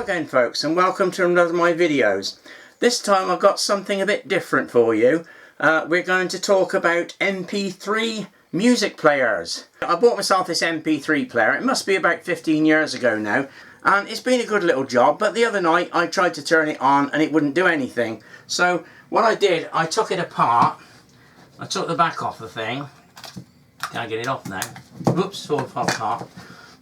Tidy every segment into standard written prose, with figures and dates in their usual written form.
again folks, and welcome to another of my videos. This time I've got something a bit different for you. We're going to talk about MP3 music players. I bought myself this MP3 player. It must be about 15 years ago now, and it's been a good little job, but the other night I tried to turn it on and it wouldn't do anything. So what I did, I took it apart. I took the back off the thing. Can I get it off now? Whoops, fall apart.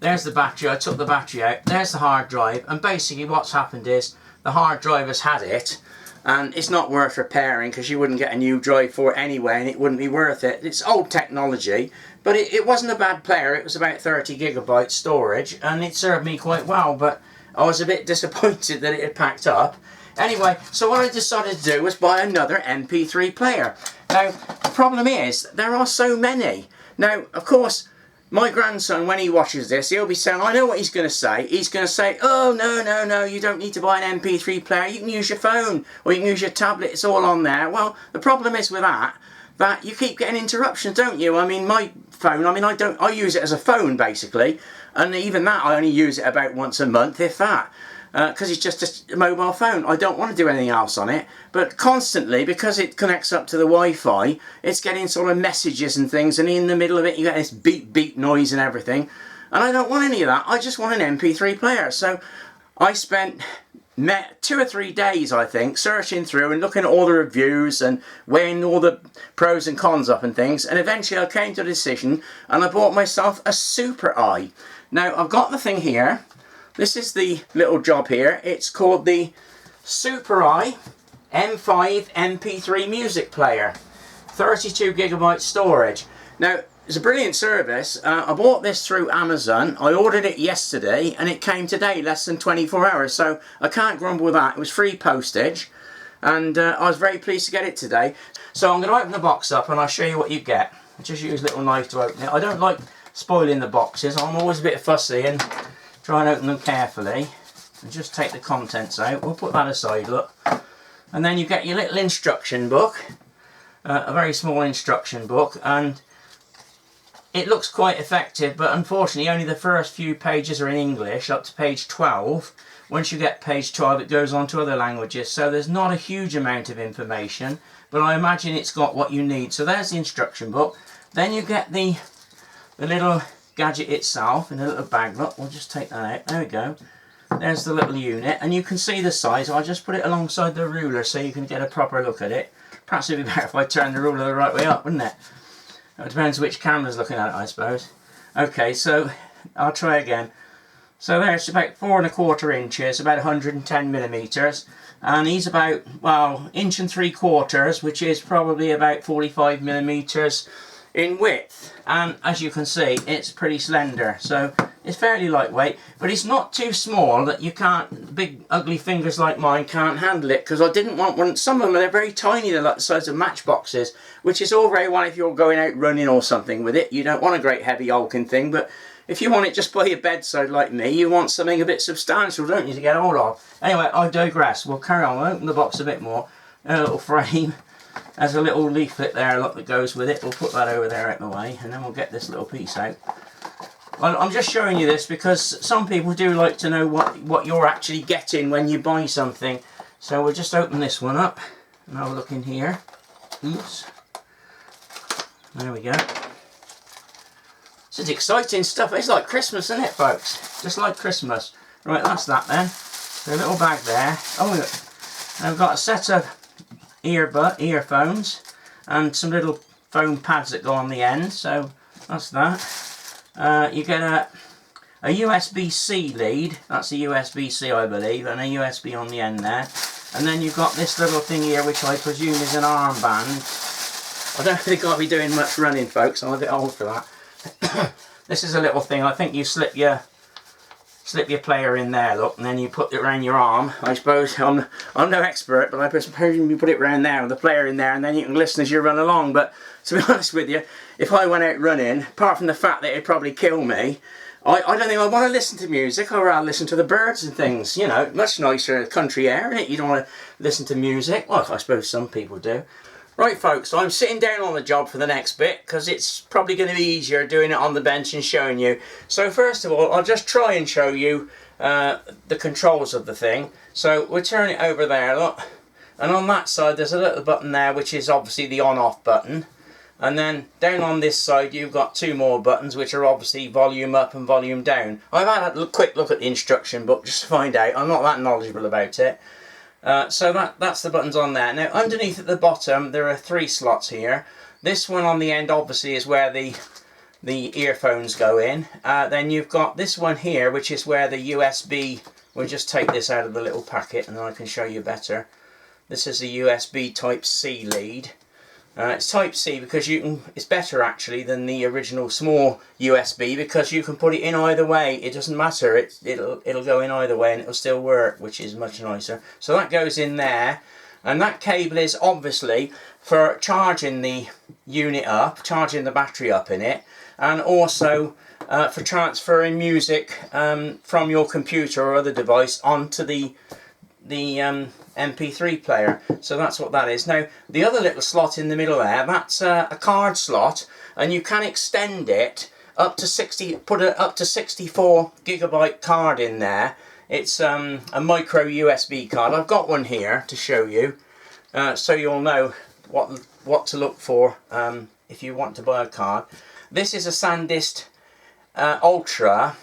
There's the battery. I took the battery out. There's the hard drive, and basically what's happened is the hard drive has had it, and it's not worth repairing because you wouldn't get a new drive for it anyway, and it wouldn't be worth it. It's old technology, but it wasn't a bad player. It was about 30 gigabytes storage, and it served me quite well, but I was a bit disappointed that it had packed up. Anyway, so what I decided to do was buy another MP3 player. Now, the problem is, there are so many. Now, of course, my grandson, when he watches this, he'll be saying, I know what he's going to say. He's going to say, oh, no, you don't need to buy an MP3 player. You can use your phone, or you can use your tablet. It's all on there. Well, the problem is with that you keep getting interruptions, don't you? I mean, my phone, I use it as a phone, basically. And even that, I only use it about once a month, if that. Because it's just a mobile phone. I don't want to do anything else on it, but constantly, because it connects up to the Wi-Fi, it's getting sort of messages and things, and in the middle of it you get this beep noise and everything, and I don't want any of that. I just want an MP3 player. So I spent 2 or 3 days, I think, searching through and looking at all the reviews and weighing all the pros and cons up and things, and eventually I came to a decision and I bought myself a Supereye. Now I've got the thing here. This is the little job here. It's called the Supereye M5 MP3 music player. 32 gigabyte storage. Now, it's a brilliant service. I bought this through Amazon. I ordered it yesterday and it came today, less than 24 hours. So I can't grumble with that. It was free postage, and I was very pleased to get it today. So I'm going to open the box up and I'll show you what you get. I just use a little knife to open it. I don't like spoiling the boxes. I'm always a bit fussy and try and open them carefully and just take the contents out. We'll put that aside, look. And then you get your little instruction book, a very small instruction book, and it looks quite effective, but unfortunately only the first few pages are in English, up to page 12. Once you get page 12 it goes on to other languages, so there's not a huge amount of information, but I imagine it's got what you need. So there's the instruction book. Then you get the little gadget itself in a little bag. Look, we'll just take that out. There we go. There's the little unit, and you can see the size. I'll just put it alongside the ruler so you can get a proper look at it. Perhaps it'd be better if I turned the ruler the right way up, wouldn't it? It depends which camera's looking at it, I suppose. Okay, so I'll try again. So there's about 4¼ inches, about 110 millimeters, and he's about, well, 1¾ inch, which is probably about 45 millimeters in width, and as you can see it's pretty slender, so it's fairly lightweight, but it's not too small that you can't, big ugly fingers like mine can't handle it, because I didn't want one. Some of them are very tiny, they're like the size of matchboxes, which is all very well if you're going out running or something with it. You don't want a great heavy hulking thing, but if you want it just by your bedside like me, you want something a bit substantial, don't you, to get hold of. Anyway, I digress. We'll carry on. We'll open the box a bit more. A little frame. There's a little leaflet there, look, that goes with it. We'll put that over there out of the way, and then we'll get this little piece out. Well, I'm just showing you this because some people do like to know what you're actually getting when you buy something. So we'll just open this one up and have a look in here. Oops. There we go. This is exciting stuff. It's like Christmas, isn't it, folks? Just like Christmas. Right, that's that then. So a little bag there. Oh, look. And I've got a set of earphones and some little foam pads that go on the end, so that's that. You get a USB-C lead, that's a USB-C I believe, and a USB on the end there, and then you've got this little thing here which I presume is an armband. I don't think I'll be doing much running, folks, I'm a bit old for that. This is a little thing, I think you slip your player in there, look, and then you put it around your arm. I suppose I'm no expert, but I suppose you put it around there with the player in there, and then you can listen as you run along. But to be honest with you, if I went out running, apart from the fact that it'd probably kill me, I don't think I want to listen to music. I'd rather listen to the birds and things, you know. Much nicer country air, isn't it? You don't want to listen to music. Well, I suppose some people do. Right folks, so I'm sitting down on the job for the next bit because it's probably going to be easier doing it on the bench and showing you. So first of all, I'll just try and show you the controls of the thing. So we'll turn it over there, look, and on that side there's a little button there which is obviously the on-off button, and then down on this side you've got two more buttons which are obviously volume up and volume down. I've had a quick look at the instruction book just to find out. I'm not that knowledgeable about it. So that's the buttons on there. Now underneath at the bottom there are three slots here. This one on the end obviously is where the earphones go in. Then you've got this one here which is where the USB, we'll just take this out of the little packet and then I can show you better. This is the USB Type C lead. It's Type C because you can, it's better actually than the original small USB because you can put it in either way. It doesn't matter, it'll go in either way and it'll still work, which is much nicer. So that goes in there, and that cable is obviously for charging the unit up, charging the battery up in it, and also for transferring music from your computer or other device onto the MP3 player. So that's what that is. Now the other little slot in the middle there, that's a card slot, and you can extend it up to 64 gigabyte card in there. It's a micro USB card. I've got one here to show you, so you'll know what to look for if you want to buy a card. This is a SanDisk Ultra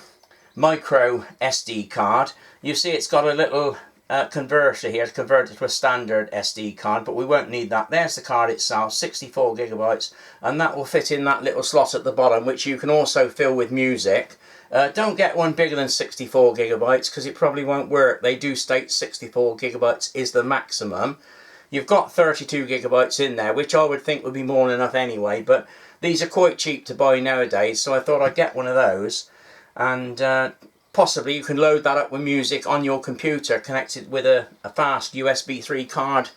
micro SD card. You see it's got a little converter here to convert it to a standard SD card, but we won't need that. There's the card itself, 64 gigabytes, and that will fit in that little slot at the bottom, which you can also fill with music. Don't get one bigger than 64 gigabytes because it probably won't work. They do state 64 gigabytes is the maximum. You've got 32 gigabytes in there, which I would think would be more than enough anyway, but these are quite cheap to buy nowadays, so I thought I'd get one of those. And possibly you can load that up with music on your computer, connected with a fast USB 3 card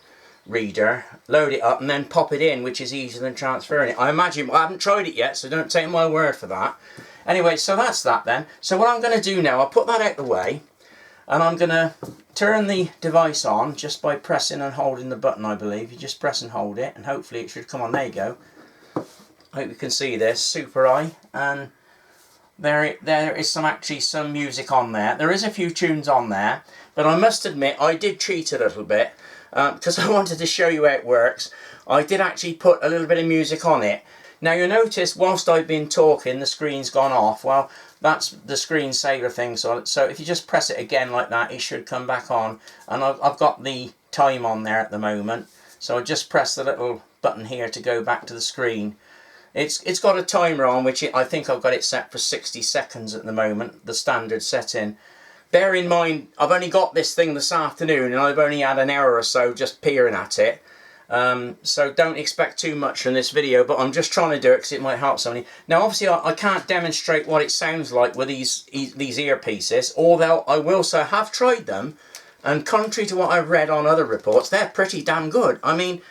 reader, load it up and then pop it in, which is easier than transferring it. I imagine, I haven't tried it yet, so don't take my word for that. Anyway, so that's that then. So what I'm going to do now, I'll put that out the way, and I'm going to turn the device on just by pressing and holding the button, I believe. You just press and hold it, and hopefully it should come on. There you go. I hope you can see this, Supereye, and there is actually some music on there. There is a few tunes on there, but I must admit I did cheat a little bit because I wanted to show you how it works. I did actually put a little bit of music on it. Now you'll notice whilst I've been talking the screen's gone off. Well, that's the screensaver thing, so if you just press it again like that, it should come back on. And I've got the time on there at the moment, so I just press the little button here to go back to the screen. It's got a timer on, which I think I've got it set for 60 seconds at the moment, the standard setting. Bear in mind, I've only got this thing this afternoon and I've only had an hour or so just peering at it. So don't expect too much from this video, but I'm just trying to do it because it might help somebody. Now obviously I can't demonstrate what it sounds like with these earpieces, although I will say I have tried them, and contrary to what I've read on other reports, they're pretty damn good. I mean,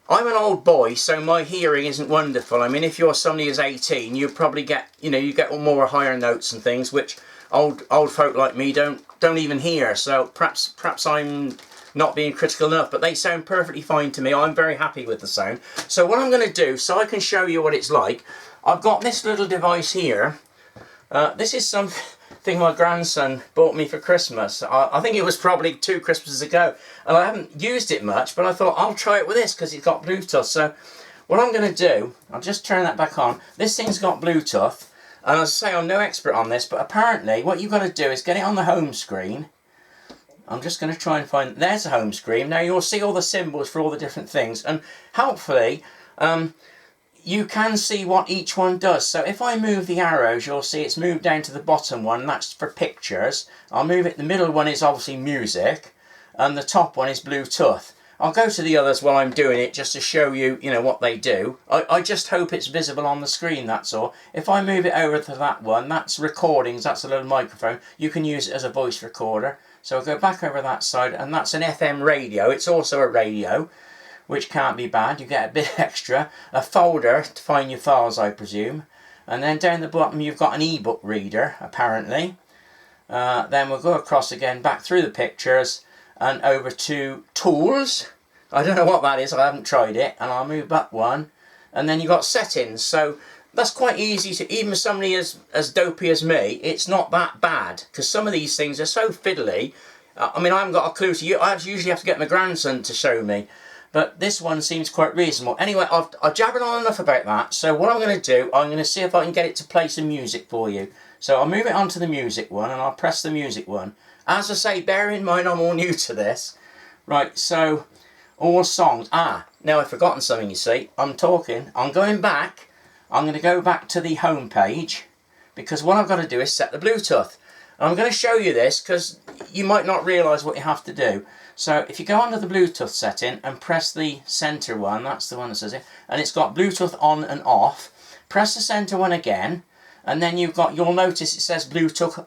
I'm an old boy, so my hearing isn't wonderful. I mean, if you're somebody who's 18, you probably get, you get more higher notes and things, which old folk like me don't even hear. So perhaps I'm not being critical enough, but they sound perfectly fine to me. I'm very happy with the sound. So what I'm going to do, so I can show you what it's like, I've got this little device here. This is something my grandson bought me for Christmas. I think it was probably 2 Christmases ago, and I haven't used it much, but I thought I'll try it with this because it's got Bluetooth. So what I'm going to do, I'll just turn that back on. This thing's got Bluetooth, and as I say, I'm no expert on this, but apparently what you've got to do is get it on the home screen. I'm just going to try and find, there's the home screen. Now you'll see all the symbols for all the different things, and hopefully you can see what each one does. So if I move the arrows, you'll see it's moved down to the bottom one, that's for pictures. I'll move it, the middle one is obviously music, and the top one is Bluetooth. I'll go to the others while I'm doing it just to show you, what they do. I just hope it's visible on the screen, that's all. If I move it over to that one, that's recordings, that's a little microphone. You can use it as a voice recorder. So I'll go back over that side, and that's an FM radio. It's also a radio, which can't be bad. You get a bit extra. A folder to find your files, I presume. And then down the bottom you've got an ebook reader, apparently. Then we'll go across again, back through the pictures, and over to tools. I don't know what that is, I haven't tried it. And I'll move up one. And then you've got settings. So that's quite easy to, even somebody as dopey as me, it's not that bad, because some of these things are so fiddly. I mean, I haven't got a clue I usually have to get my grandson to show me, but this one seems quite reasonable. Anyway, I've jabbered on enough about that, so what I'm going to do, I'm going to see if I can get it to play some music for you. So I'll move it onto the music one, and I'll press the music one. As I say, bear in mind I'm all new to this. Right, so, all songs. Now I've forgotten something, you see. I'm going back. I'm going to go back to the home page, because what I've got to do is set the Bluetooth. And I'm going to show you this, because you might not realise what you have to do. So if you go under the Bluetooth setting and press the centre one, that's the one that says it, and it's got Bluetooth on and off. Press the centre one again, and then you'll notice it says Bluetooth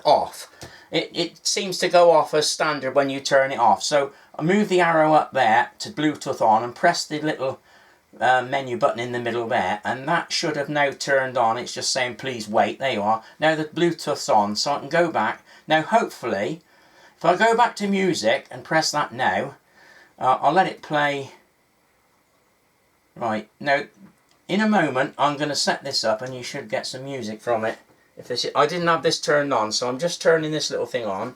off. It seems to go off as standard when you turn it off. So I move the arrow up there to Bluetooth on and press the little menu button in the middle there, and that should have now turned on. It's just saying please wait. There you are. Now the Bluetooth's on, so I can go back. Now hopefully, if I go back to music and press that now, I'll let it play. Right, now in a moment I'm going to set this up and you should get some music from it. I didn't have this turned on, so I'm just turning this little thing on,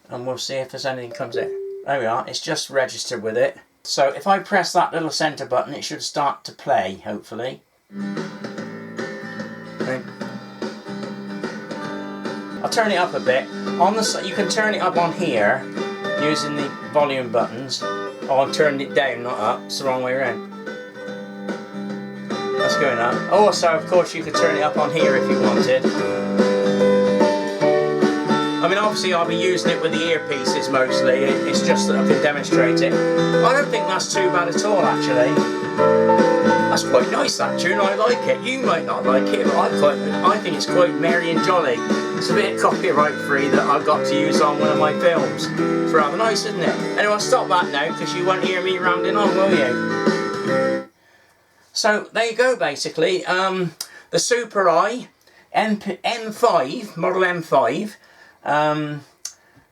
and we'll see if there's anything comes in. There we are, it's just registered with it. So if I press that little centre button, it should start to play, hopefully. Okay. I'll turn it up a bit. You can turn it up on here using the volume buttons. Oh, I'm turning it down, not up. It's the wrong way around. That's going up. Also, of course, you could turn it up on here if you wanted. I mean, obviously I'll be using it with the earpieces mostly. It's just that I can demonstrate it. I don't think that's too bad at all, actually. That's quite nice, that tune. I like it. You might not like it, but I think it's quite merry and jolly. It's a bit copyright free that I've got to use on one of my films. It's rather nice, isn't it? Anyway, I'll stop that now, because you won't hear me rambling on, will you? So there you go, basically. The Supereye M5, model M5,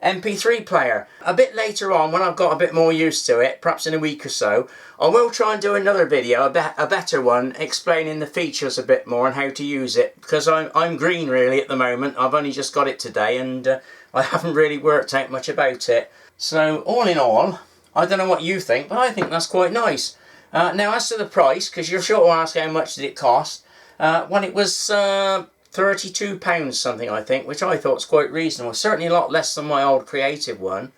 MP3 player. A bit later on, when I've got a bit more used to it, perhaps in a week or so, I will try and do another video, a better one, explaining the features a bit more and how to use it, because I'm green really at the moment. I've only just got it today, and I haven't really worked out much about it. So all in all, I don't know what you think, but I think that's quite nice. Now as to the price, because you're sure to ask how much did it cost, well, it was £32 something, I think, which I thought was quite reasonable. Certainly a lot less than my old Creative one.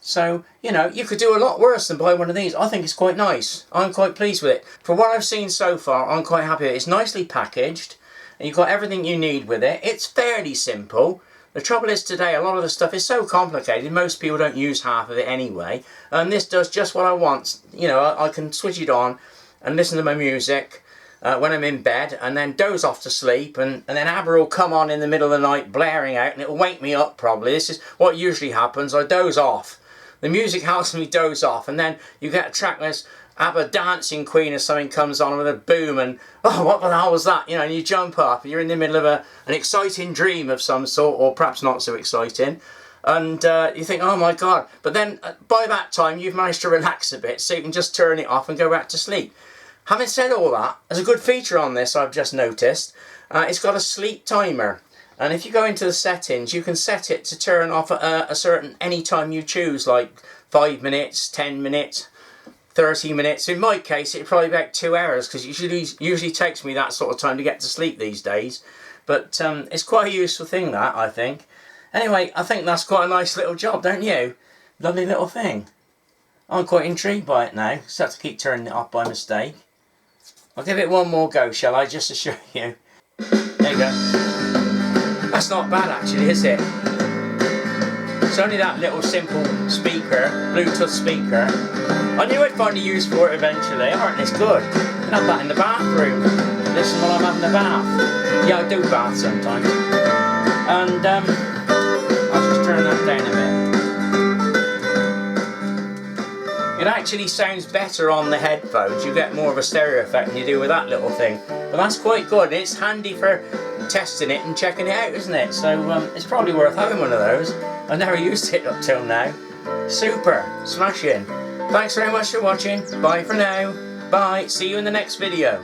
So, you know, you could do a lot worse than buy one of these. I think it's quite nice. I'm quite pleased with it. For what I've seen so far, I'm quite happy with it. It's nicely packaged, and you've got everything you need with it. It's fairly simple. The trouble is today, a lot of the stuff is so complicated, most people don't use half of it anyway. And this does just what I want. You know, I can switch it on and listen to my music when I'm in bed, and then doze off to sleep, and then ABBA will come on in the middle of the night blaring out, and it'll wake me up probably. This is what usually happens. I doze off. The music helps me doze off, and then you get a track that's ABBA Dancing Queen or something comes on with a boom, and oh, what the hell was that? You know, and you jump up, and you're in the middle of an exciting dream of some sort, or perhaps not so exciting, and you think, oh my God. But then by that time you've managed to relax a bit, so you can just turn it off and go back to sleep. Having said all that, there's a good feature on this I've just noticed. It's got a sleep timer, and if you go into the settings, you can set it to turn off a certain any time you choose, like 5 minutes, 10 minutes, 30 minutes. In my case, it's probably about 2 hours, because it usually takes me that sort of time to get to sleep these days. But it's quite a useful thing, that, I think. Anyway, I think that's quite a nice little job, don't you? Lovely little thing. I'm quite intrigued by it now. Just have to keep turning it off by mistake. I'll give it one more go, shall I, just to show you. There you go. That's not bad actually, is it? It's only that little simple speaker, Bluetooth speaker. I knew I'd find a use for it eventually. Alright, it's good. You can have that in the bathroom. Listen while I'm having a bath. Yeah, I do bath sometimes. And I'll just turn that down a bit. It actually sounds better on the headphones. You get more of a stereo effect than you do with that little thing. But that's quite good. It's handy for testing it and checking it out, isn't it? So it's probably worth having one of those. I've never used it up till now. Super. Smashing. Thanks very much for watching. Bye for now. Bye, see you in the next video.